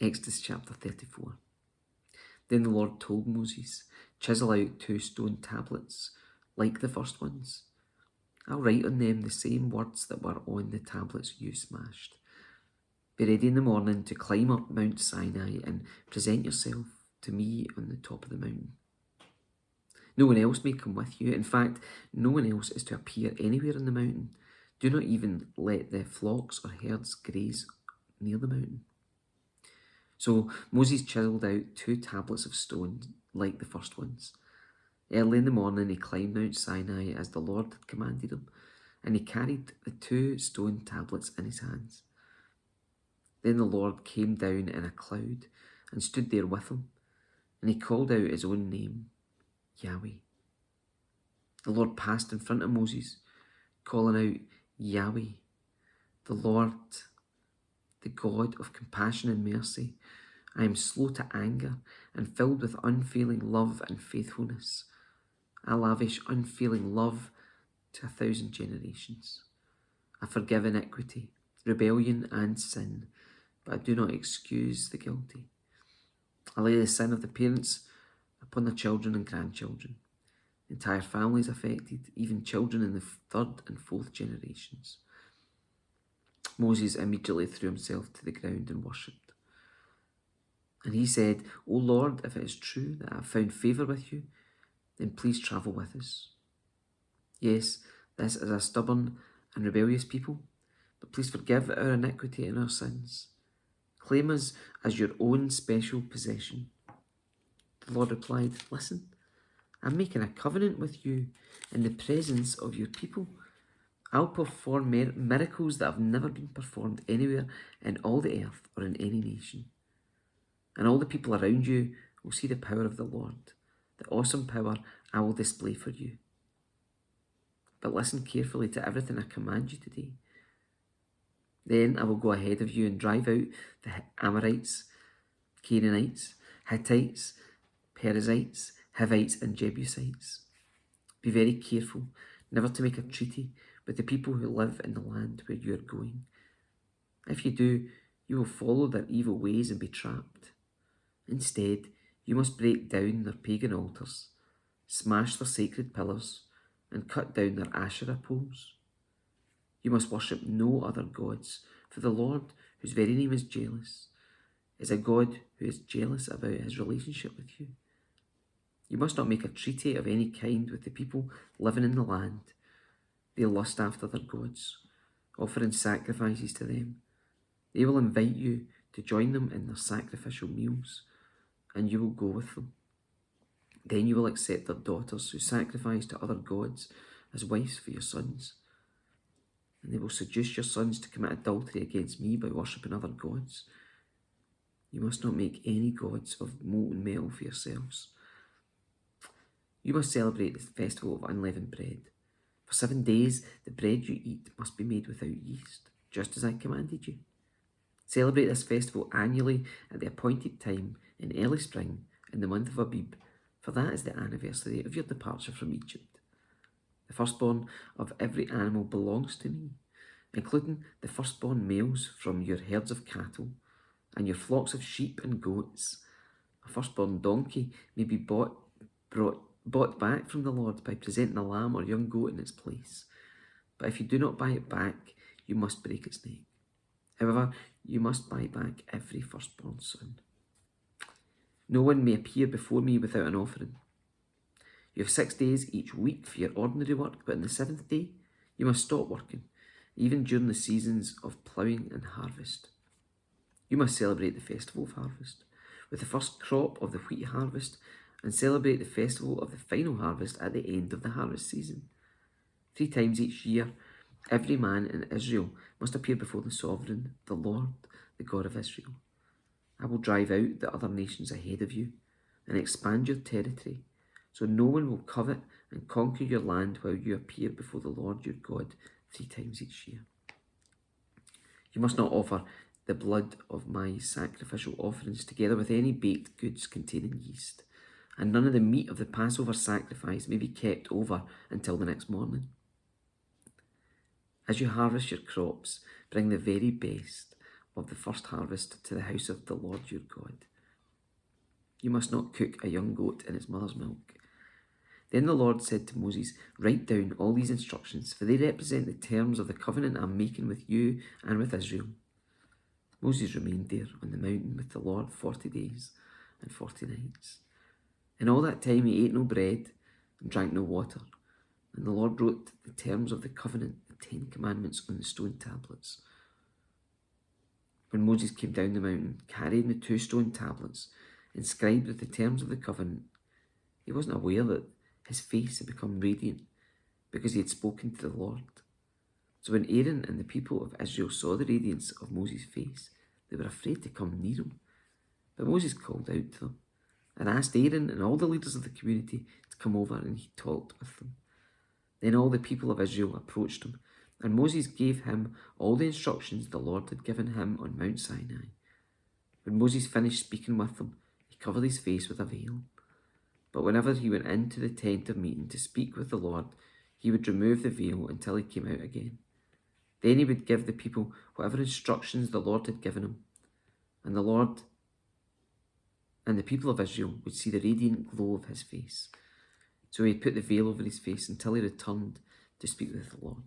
Exodus chapter 34. Then the Lord told Moses, "Chisel out 2 stone tablets like the first ones. I'll write on them the same words that were on the tablets you smashed. Be ready in the morning to climb up Mount Sinai and present yourself to me on the top of the mountain. No one else may come with you. In fact, no one else is to appear anywhere on the mountain. Do not even let the flocks or herds graze near the mountain." So Moses chiselled out 2 tablets of stone like the first ones. Early in the morning he climbed Mount Sinai as the Lord had commanded him, and he carried the 2 stone tablets in his hands. Then the Lord came down in a cloud and stood there with him, and he called out his own name, Yahweh. The Lord passed in front of Moses, calling out, "Yahweh, the Lord, the God of compassion and mercy. I am slow to anger and filled with unfailing love and faithfulness. I lavish unfailing love to 1,000 generations. I forgive iniquity, rebellion and sin, but I do not excuse the guilty. I lay the sin of the parents upon their children and grandchildren. Entire families affected, even children in the 3rd and 4th generations." Moses immediately threw himself to the ground and worshipped. And he said, "O Lord, if it is true that I have found favour with you, then please travel with us. Yes, this is a stubborn and rebellious people, but please forgive our iniquity and our sins. Claim us as your own special possession." The Lord replied, "Listen, I'm making a covenant with you in the presence of your people. I'll perform miracles that have never been performed anywhere in all the earth or in any nation. And all the people around you will see the power of the Lord, the awesome power I will display for you. But listen carefully to everything I command you today. Then I will go ahead of you and drive out the Amorites, Canaanites, Hittites, Perizzites, Hivites and Jebusites. Be very careful never to make a treaty with the people who live in the land where you are going. If you do, you will follow their evil ways and be trapped. Instead, you must break down their pagan altars, smash their sacred pillars, and cut down their Asherah poles. You must worship no other gods, for the Lord, whose very name is jealous, is a God who is jealous about his relationship with you. You must not make a treaty of any kind with the people living in the land. They lust after their gods, offering sacrifices to them. They will invite you to join them in their sacrificial meals, and you will go with them. Then you will accept their daughters who sacrifice to other gods as wives for your sons. And they will seduce your sons to commit adultery against me by worshipping other gods. You must not make any gods of molten metal for yourselves. You must celebrate the festival of unleavened bread. For 7 days, the bread you eat must be made without yeast, just as I commanded you. Celebrate this festival annually at the appointed time in early spring in the month of Abib, for that is the anniversary of your departure from Egypt. The firstborn of every animal belongs to me, including the firstborn males from your herds of cattle and your flocks of sheep and goats. A firstborn donkey may be bought back from the Lord by presenting a lamb or young goat in its place. But if you do not buy it back, you must break its neck. However, you must buy back every firstborn son. No one may appear before me without an offering. You have 6 days each week for your ordinary work, but on the 7th day, you must stop working, even during the seasons of ploughing and harvest. You must celebrate the festival of harvest with the first crop of the wheat harvest, and celebrate the festival of the final harvest at the end of the harvest season. 3 times each year, every man in Israel must appear before the sovereign, the Lord, the God of Israel. I will drive out the other nations ahead of you and expand your territory, so no one will covet and conquer your land while you appear before the Lord your God 3 times each year. You must not offer the blood of my sacrificial offerings together with any baked goods containing yeast, and none of the meat of the Passover sacrifice may be kept over until the next morning. As you harvest your crops, bring the very best of the first harvest to the house of the Lord your God. You must not cook a young goat in its mother's milk. Then the Lord said to Moses, write down all these instructions, for they represent the terms of the covenant I'm making with you and with Israel. Moses remained there on the mountain with the Lord 40 days and 40 nights. In all that time he ate no bread and drank no water. And the Lord wrote the terms of the covenant, the 10 commandments, on the stone tablets. When Moses came down the mountain, carrying the 2 stone tablets, inscribed with the terms of the covenant, he wasn't aware that his face had become radiant because he had spoken to the Lord. So when Aaron and the people of Israel saw the radiance of Moses' face, they were afraid to come near him. But Moses called out to them and asked Aaron and all the leaders of the community to come over, and he talked with them. Then all the people of Israel approached him, and Moses gave him all the instructions the Lord had given him on Mount Sinai. When Moses finished speaking with them, he covered his face with a veil. But whenever he went into the tent of meeting to speak with the Lord, he would remove the veil until he came out again. Then he would give the people whatever instructions the Lord had given him, and the Lord and the people of Israel would see the radiant glow of his face. So he had put the veil over his face until he returned to speak with the Lord.